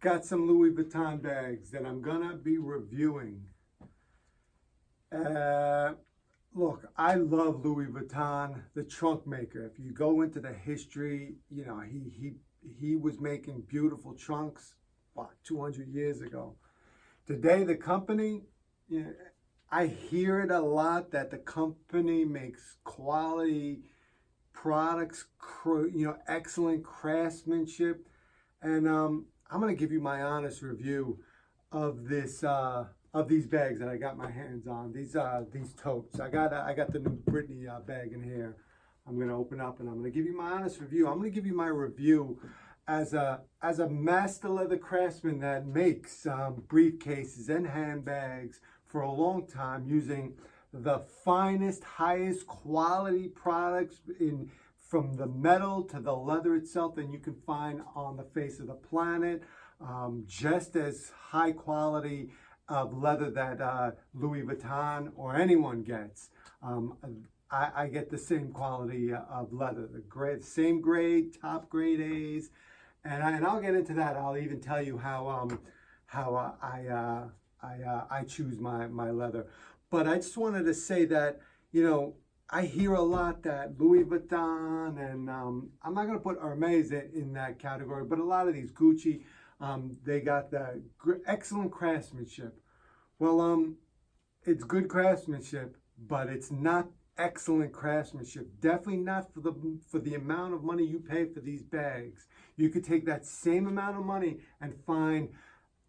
Got some Louis Vuitton bags that I'm gonna be reviewing. Look, I love Louis Vuitton, the trunk maker. If you go into the history, you know, he was making beautiful trunks, what, 200 years ago. Today, the company, you know, I hear it a lot that the company makes quality products, you know, excellent craftsmanship, and I'm going to give you my honest review of this of these bags that I got my hands on. These totes. I got the new Brittney bag in here. I'm going to open up and I'm going to give you my honest review. I'm going to give you my review as a master leather craftsman that makes briefcases and handbags for a long time using the finest, highest quality products from the metal to the leather itself that you can find on the face of the planet. Just as high quality of leather that Louis Vuitton or anyone gets. I get the same quality of leather, the same grade, top grade A's, and I'll get into that. I'll even tell you how I choose my leather. But I just wanted to say that, you know, I hear a lot that Louis Vuitton and I'm not going to put Hermes in that category, but a lot of these Gucci, they got the excellent craftsmanship. Well, it's good craftsmanship, but it's not excellent craftsmanship. Definitely not for the amount of money you pay for these bags. You could take that same amount of money and find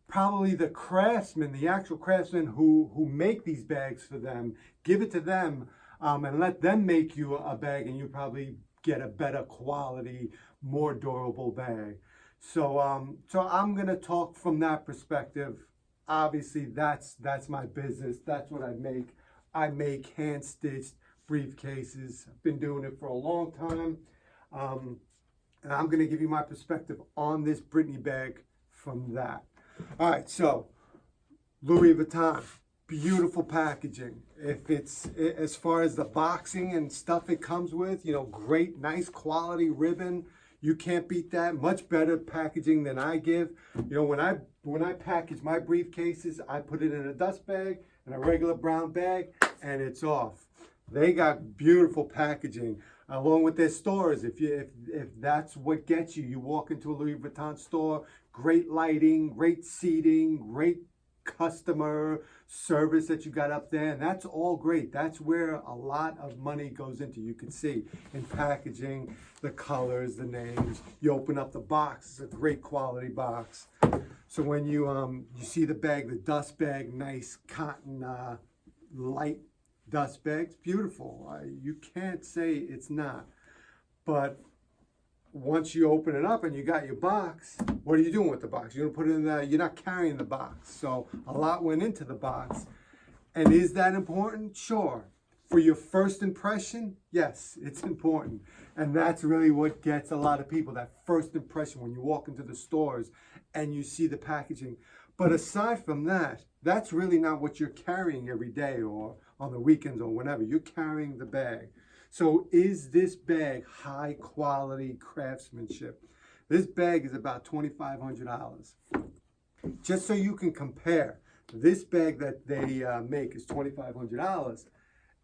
probably the craftsmen, the actual craftsmen who make these bags for them, give it to them, and let them make you a bag, and you probably get a better quality, more durable bag. So I'm gonna talk from that perspective. Obviously, that's my business. That's what I make. I make hand-stitched briefcases. I've been doing it for a long time. And I'm gonna give you my perspective on this Brittney bag from that. All right, so Louis Vuitton, beautiful packaging. If it's as far as the boxing and stuff it comes with, you know, great, nice quality ribbon. You can't beat that. Much better packaging than I give. You know, when I package my briefcases, I put it in a dust bag and a regular brown bag, and it's off. They got beautiful packaging along with their stores. If that's what gets you, you walk into a Louis Vuitton store. Great lighting, great seating, great customer service that you got up there, and that's all great. That's where a lot of money goes into. You can see in packaging, the colors, the names. You open up the box, it's a great quality box. So when you see the bag, the dust bag, nice cotton light dust bag, it's beautiful. You can't say it's not. But once you open it up and you got your box, what are you doing with the box? You're gonna put it in you're not carrying the box. So a lot went into the box. And is that important? Sure. For your first impression, yes, it's important. And that's really what gets a lot of people, that first impression when you walk into the stores and you see the packaging. But aside from that, that's really not what you're carrying every day or on the weekends or whenever. You're carrying the bag. So is this bag high quality craftsmanship? This bag is about $2,500. Just so you can compare, this bag that they make is $2,500,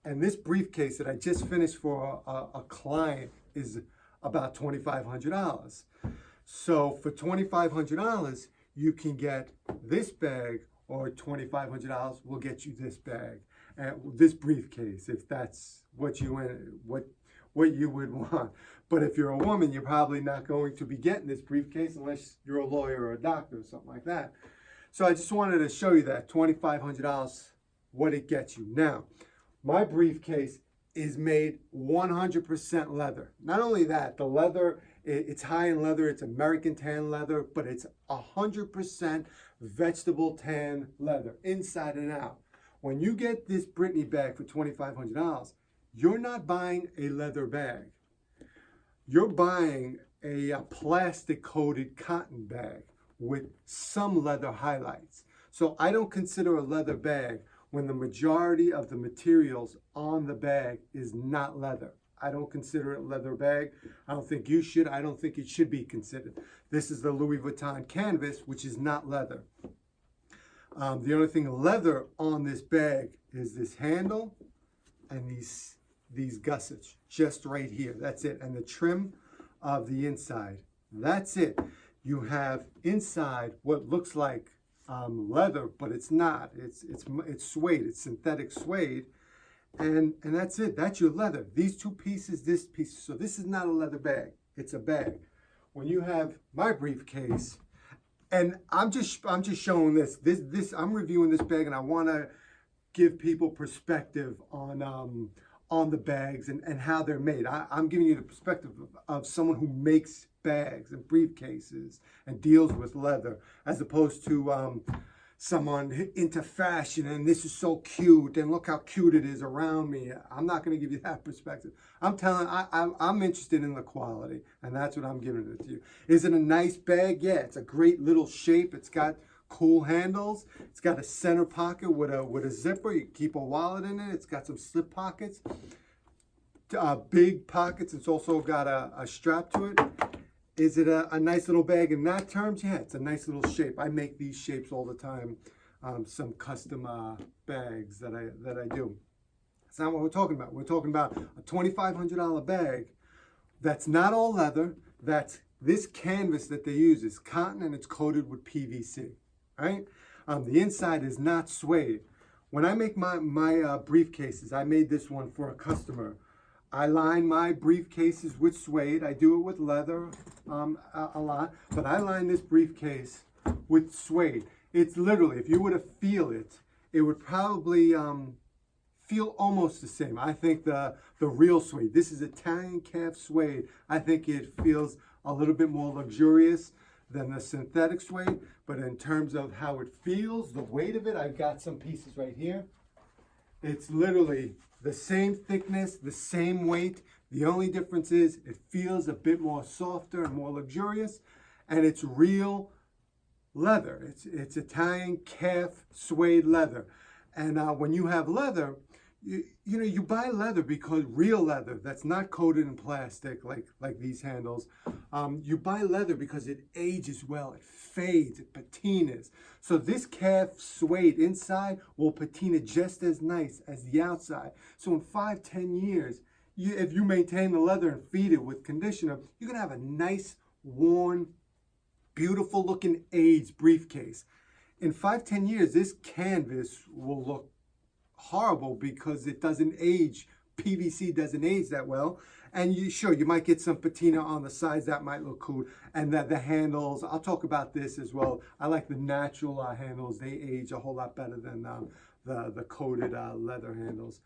and this briefcase that I just finished for a client is about $2,500. So for $2,500, you can get this bag, or $2,500 will get you this bag. This briefcase, if that's what you would want. But if you're a woman, you're probably not going to be getting this briefcase unless you're a lawyer or a doctor or something like that. So I just wanted to show you that $2,500, what it gets you. Now, my briefcase is made 100% leather. Not only that, the leather, it's high in leather, it's American tan leather, but it's 100% vegetable tan leather, inside and out. When you get this Brittney bag for $2,500, you're not buying a leather bag. You're buying a plastic coated cotton bag with some leather highlights. So I don't consider a leather bag when the majority of the materials on the bag is not leather. I don't consider it a leather bag. I don't think you should. I don't think it should be considered. This is the Louis Vuitton canvas, which is not leather. The only thing leather on this bag is this handle and these gussets, just right here. That's it. And the trim of the inside. That's it. You have inside what looks like leather, but it's not. It's suede. It's synthetic suede. And that's it. That's your leather. These two pieces, this piece. So this is not a leather bag. It's a bag. When you have my briefcase, and I'm just showing this. I'm reviewing this bag, and I want to give people perspective on the bags and how they're made. I'm giving you the perspective of someone who makes bags and briefcases and deals with leather, as opposed to someone into fashion and this is so cute and look how cute it is around me. I'm not going to give you that perspective. I'm interested in the quality, and that's what I'm giving it to you. Is it a nice bag? Yeah, it's a great little shape. It's got cool handles. It's got a center pocket with a zipper. You can keep a wallet in it. It's got some slip pockets, big pockets. It's also got a strap to it. Is it a nice little bag in that terms? Yeah, it's a nice little shape. I make these shapes all the time. Some custom bags that I do. That's not what we're talking about. We're talking about a $2,500 bag that's not all leather. That's this canvas that they use is cotton, and it's coated with PVC. Right? The inside is not suede. When I make my briefcases, I made this one for a customer. I line my briefcases with suede. I do it with leather a lot, but I line this briefcase with suede. It's literally, if you were to feel it, it would probably feel almost the same. I think the real suede, this is Italian calf suede. I think it feels a little bit more luxurious than the synthetic suede, but in terms of how it feels, the weight of it, I've got some pieces right here. It's literally the same thickness, the same weight. The only difference is it feels a bit more softer and more luxurious, and it's real leather. It's Italian calf suede leather. And when you have leather, you buy leather because real leather that's not coated in plastic like these handles. You buy leather because it ages well, it fades, it patinas. So this calf suede inside will patina just as nice as the outside. So in 5-10 years, if you maintain the leather and feed it with conditioner, you're gonna have a nice, worn, beautiful looking aged briefcase. In 5-10 years, this canvas will look horrible because it doesn't age. PVC doesn't age that well. And you might get some patina on the sides. That might look cool. And the handles, I'll talk about this as well. I like the natural handles. They age a whole lot better than the coated leather handles.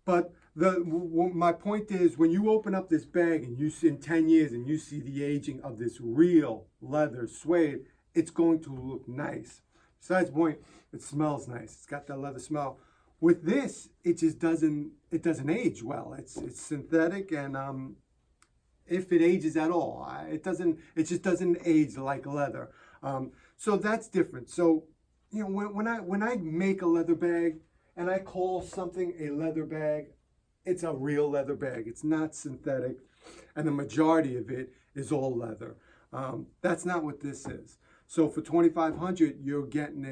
But my point is, when you open up this bag and you see in 10 years and you see the aging of this real leather suede, it's going to look nice. Besides the point, it smells nice. It's got that leather smell. With this, it just doesn't age well. It's synthetic, and if it ages at all, it just doesn't age like leather. So that's different. So when I make a leather bag and I call something a leather bag, it's a real leather bag. It's not synthetic, and the majority of it is all leather. That's not what this is. So for $2,500, you're getting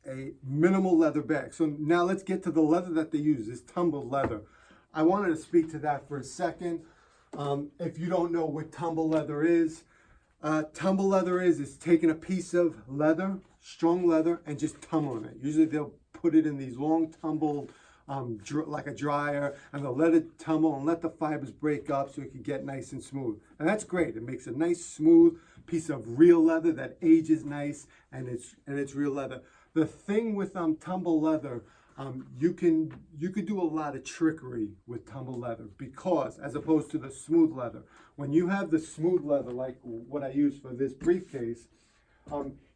a minimal leather bag. So now let's get to the leather that they use, this tumbled leather. I wanted to speak to that for a second. If you don't know what tumbled leather is taking a piece of leather, strong leather, and just tumbling it. Usually they'll put it in these long tumbled, like a dryer, and they'll let it tumble and let the fibers break up so it can get nice and smooth. And that's great. It makes a nice, smooth piece of real leather that ages nice, and it's real leather. The thing with tumbled leather, you could do a lot of trickery with tumbled leather, because as opposed to the smooth leather, when you have the smooth leather like what I use for this briefcase,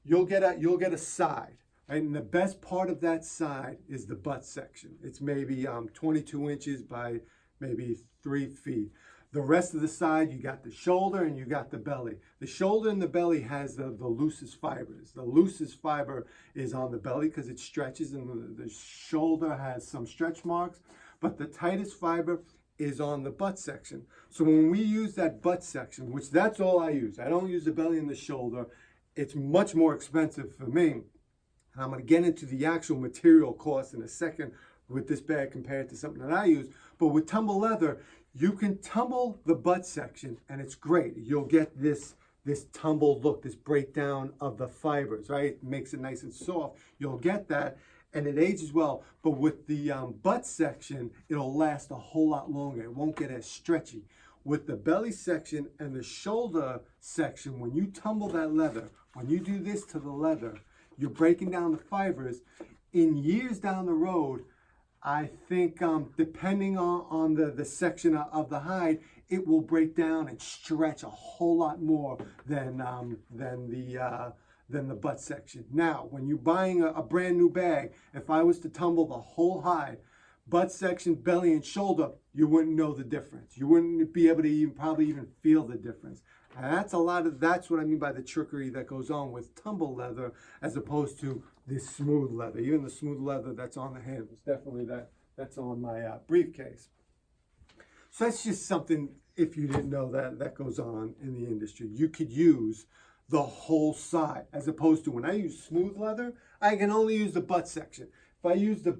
you'll get a side, right? And the best part of that side is the butt section. It's maybe 22 inches by maybe 3 feet. The rest of the side, you got the shoulder and you got the belly. The shoulder and the belly has the loosest fibers. The loosest fiber is on the belly because it stretches, and the shoulder has some stretch marks. But the tightest fiber is on the butt section. So when we use that butt section, which that's all I use, I don't use the belly and the shoulder. It's much more expensive for me. And I'm going to get into the actual material cost in a second with this bag compared to something that I use. But with Tumbled Leather, you can tumble the butt section and it's great. You'll get this tumbled look, this breakdown of the fibers, right? It makes it nice and soft. You'll get that, and it ages well. But with the butt section, it'll last a whole lot longer. It won't get as stretchy. With the belly section and the shoulder section, when you tumble that leather, when you do this to the leather, you're breaking down the fibers. In years down the road, I think depending on the section of the hide, it will break down and stretch a whole lot more than the butt section. Now, when you're buying a brand new bag, if I was to tumble the whole hide, butt section, belly, and shoulder, you wouldn't know the difference. You wouldn't be able to probably even feel the difference. And that's what I mean by the trickery that goes on with tumbled leather as opposed to this smooth leather. Even the smooth leather that's on the handles, definitely that's on my briefcase. So that's just something, if you didn't know, that goes on in the industry. You could use the whole side as opposed to when I use smooth leather, I can only use the butt section. If I use the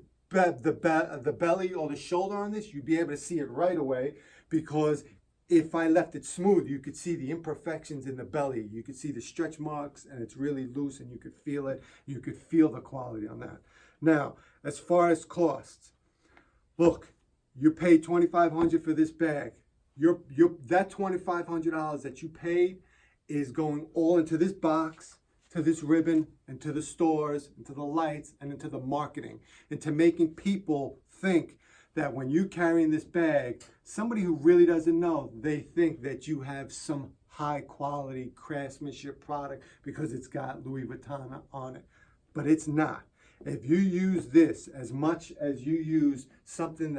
belly or the shoulder on this, you'd be able to see it right away, because if I left it smooth, you could see the imperfections in the belly. You could see the stretch marks, and it's really loose, and you could feel it. You could feel the quality on that. Now, as far as costs, look, you paid $2,500 for this bag. That $2,500 that you paid is going all into this box, to this ribbon, and to the stores, and to the lights, and into the marketing, into making people think that when you're carrying this bag, somebody who really doesn't know, they think that you have some high quality craftsmanship product because it's got Louis Vuitton on it. But it's not. If you use this as much as you use something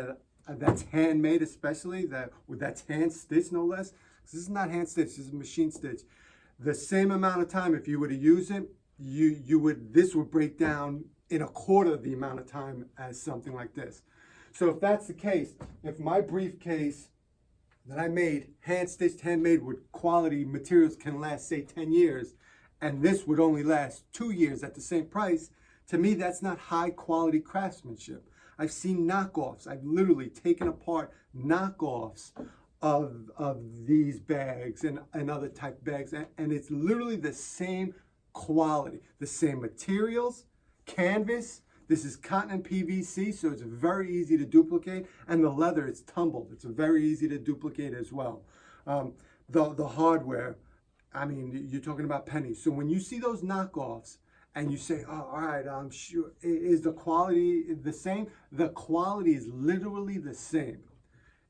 that's handmade, especially that's hand stitched, no less. This is not hand stitched, this is machine stitched. The same amount of time, if you were to use it, this would break down in a quarter the amount of time as something like this. So if that's the case, if my briefcase that I made, hand stitched, handmade with quality materials, can last, say, 10 years, and this would only last 2 years at the same price, to me, that's not high quality craftsmanship. I've seen knockoffs. I've literally taken apart knockoffs of these bags and other type bags, and it's literally the same quality, the same materials, canvas. This is cotton and PVC, so it's very easy to duplicate, and the leather is tumbled. It's very easy to duplicate as well. The hardware, I mean, you're talking about pennies. So when you see those knockoffs, and you say, oh, all right, I'm sure, is the quality the same? The quality is literally the same.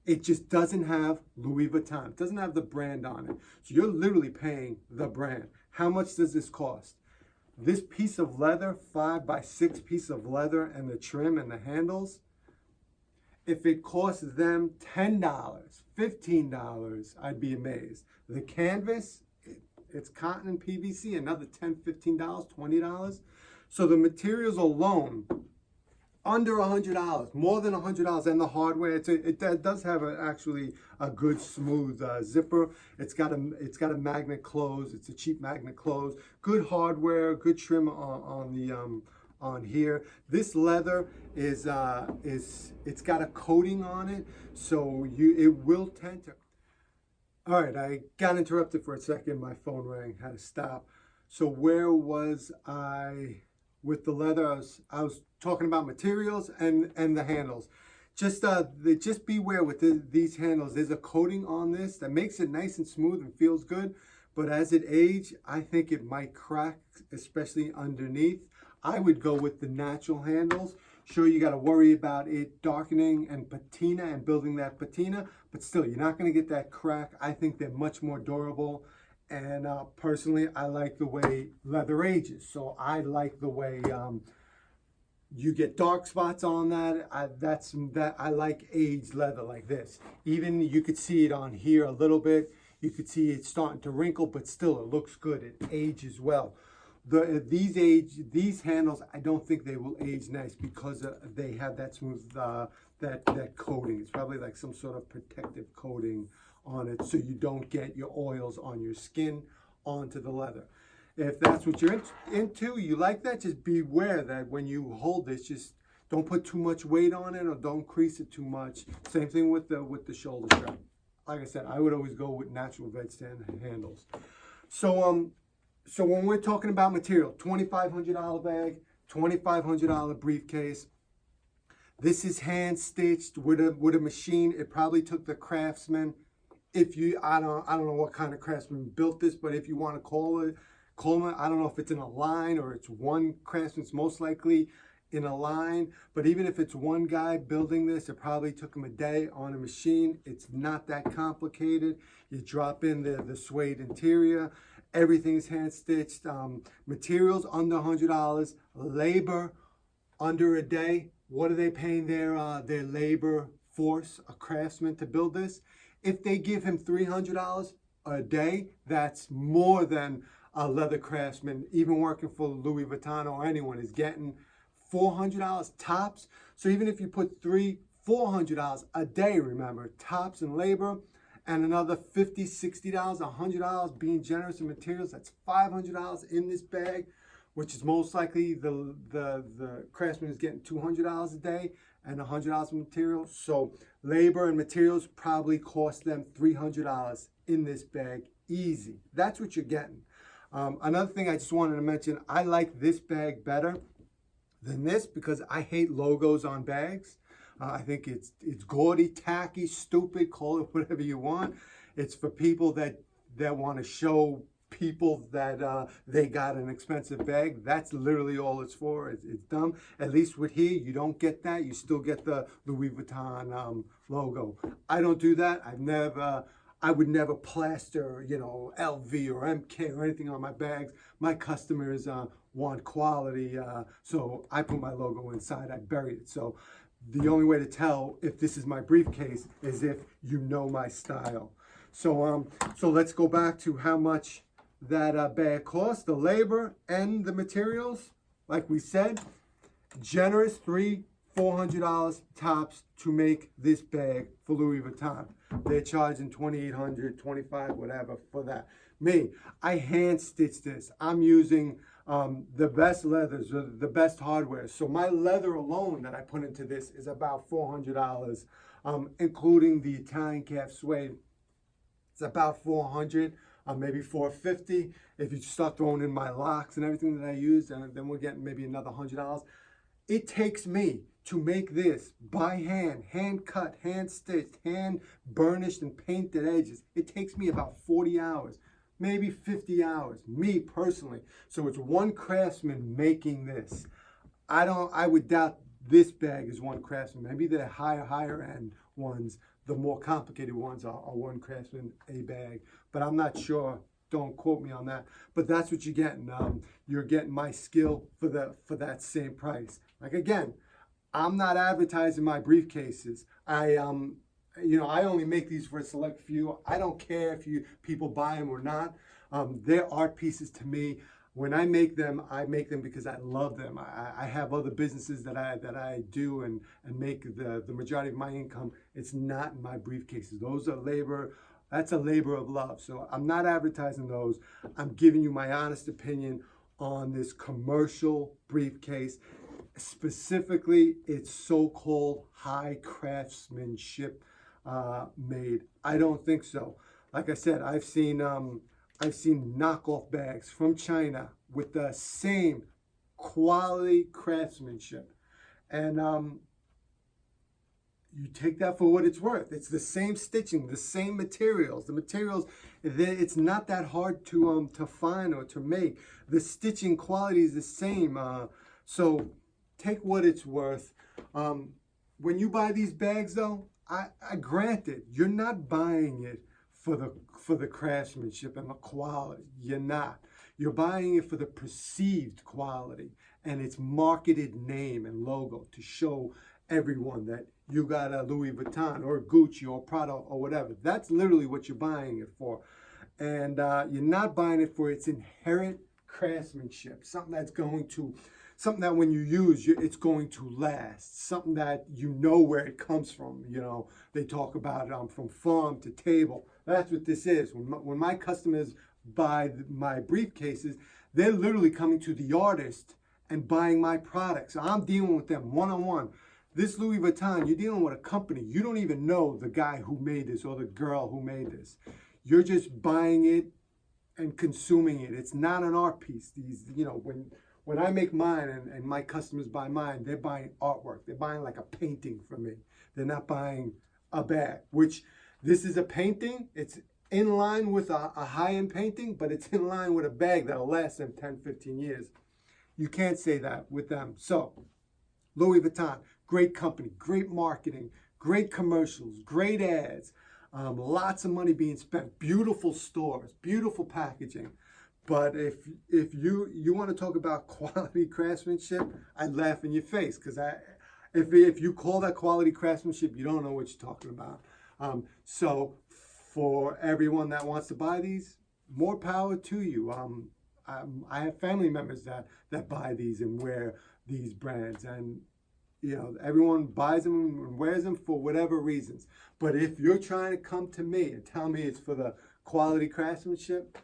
It just doesn't have Louis Vuitton. It doesn't have the brand on it. So you're literally paying the brand. How much does this cost? This piece of leather, 5x6 piece of leather, and the trim and the handles, if it costs them $10, $15, I'd be amazed. The canvas, it's cotton and PVC, another $10, $15, $20. So the materials alone, under $100, more than $100, and the hardware. It does have actually a good smooth zipper. It's got a magnet close. It's a cheap magnet close. Good hardware, good trim on here. This leather is it's got a coating on it, so it will tend to. All right, I got interrupted for a second. My phone rang, had to stop. So where was I with the leather? I was talking about materials and the handles. Just beware with these handles. There's a coating on this that makes it nice and smooth and feels good. But as it ages, I think it might crack, especially underneath. I would go with the natural handles. Sure, you got to worry about it darkening and patina and building that patina, but still, you're not going to get that crack. I think they're much more durable, and personally, I like the way leather ages. So I like the way you get dark spots on that. I like aged leather like this. Even you could see it on here a little bit. You could see it starting to wrinkle, but still, it looks good. It ages well. These handles, I don't think they will age nice because they have that smooth that coating. It's probably like some sort of protective coating on it so you don't get your oils on your skin onto the leather. If that's what you're into, you like that, just beware that when you hold this, just don't put too much weight on it or don't crease it too much. Same thing with the shoulder strap. Like I said, I would always go with natural bed stand handles. So when we're talking about material, $2,500 bag, $2,500 briefcase. This is hand stitched with a machine. It probably took the craftsman. If you, I don't know what kind of craftsman built this, but if you want to call it, I don't know if it's in a line or it's one craftsman. It's most likely in a line. But even if it's one guy building this, it probably took him a day on a machine. It's not that complicated. You drop in the suede interior. Everything is hand stitched. Materials under $100. Labor under a day. What are they paying their labor force, a craftsman, to build this? If they give him $300 a day, that's more than a leather craftsman, even working for Louis Vuitton or anyone, is getting. $400 tops. So even if you put $400 a day, remember, tops and labor, and another $50, $60, $100 being generous in materials, that's $500 in this bag, which is most likely the craftsman is getting $200 a day and $100 in materials. So labor and materials probably cost them $300 in this bag, easy. That's what you're getting. Another thing I just wanted to mention, I like this bag better than this because I hate logos on bags. I think it's gaudy, tacky, stupid, call it whatever you want. It's for people that want to show people that they got an expensive bag. That's literally all it's for. It's dumb. At least with here, you don't get that. You still get the Louis Vuitton logo. I don't do that. I would never plaster, LV or MK or anything on my bags. My customers want quality, so I put my logo inside. I bury it. So the only way to tell if this is my briefcase is if you know my style. So let's go back to how much that bag costs, the labor and the materials. Like we said, generous $400 tops to make this bag for Louis Vuitton. They're charging $2,800, $2,500, whatever for that. Me, I hand stitch this. I'm using the best leathers, the best hardware. So my leather alone that I put into this is about $400, including the Italian calf suede. It's about $400, maybe $450. If you start throwing in my locks and everything that I use, and then we're getting maybe another $100. It takes me to make this by hand, hand cut, hand stitched, hand burnished and painted edges. It takes me about 40 hours, maybe 50 hours, me personally. So it's one craftsman making this. I would doubt this bag is one craftsman. Maybe the higher end ones, the more complicated ones are one craftsman, a bag. But I'm not sure. Don't quote me on that. But that's what you're getting. You're getting my skill for that same price. Like again, I'm not advertising my briefcases. I only make these for a select few. I don't care if people buy them or not. They're art pieces to me. When I make them because I love them. I have other businesses that I do and make the majority of my income. It's not in my briefcases. Those are labor. That's a labor of love. So I'm not advertising those. I'm giving you my honest opinion on this commercial briefcase. Specifically, it's so-called high craftsmanship made. I don't think so. Like I said, I've seen knockoff bags from China with the same quality craftsmanship, and you take that for what it's worth. It's the same stitching, the same materials. The materials, it's not that hard to find or to make. The stitching quality is the same. So take what it's worth. When you buy these bags, though, I granted, you're not buying it for the craftsmanship and the quality. You're not. You're buying it for the perceived quality and its marketed name and logo to show everyone that you got a Louis Vuitton or Gucci or Prada or whatever. That's literally what you're buying it for. And you're not buying it for its inherent craftsmanship, something that's going to something that when you use, it's going to last. Something that you know where it comes from. You know, they talk about from farm to table. That's what this is. When my customers buy my briefcases, they're literally coming to the artist and buying my products. I'm dealing with them one-on-one. This Louis Vuitton, you're dealing with a company. You don't even know the guy who made this or the girl who made this. You're just buying it and consuming it. It's not an art piece. These, you know, when I make mine and my customers buy mine, they're buying artwork. They're buying like a painting from me. They're not buying a bag, which this is a painting. It's in line with a high-end painting, but it's in line with a bag that'll last them 10, 15 years. You can't say that with them. So, Louis Vuitton, great company, great marketing, great commercials, great ads, lots of money being spent, beautiful stores, beautiful packaging. But if you want to talk about quality craftsmanship, I'd laugh in your face, because if you call that quality craftsmanship, you don't know what you're talking about. So for everyone that wants to buy these, more power to you. I have family members that buy these and wear these brands, and you know, everyone buys them and wears them for whatever reasons. But if you're trying to come to me and tell me it's for the quality craftsmanship,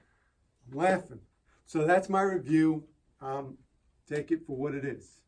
I'm laughing. So that's my review. Take it for what it is.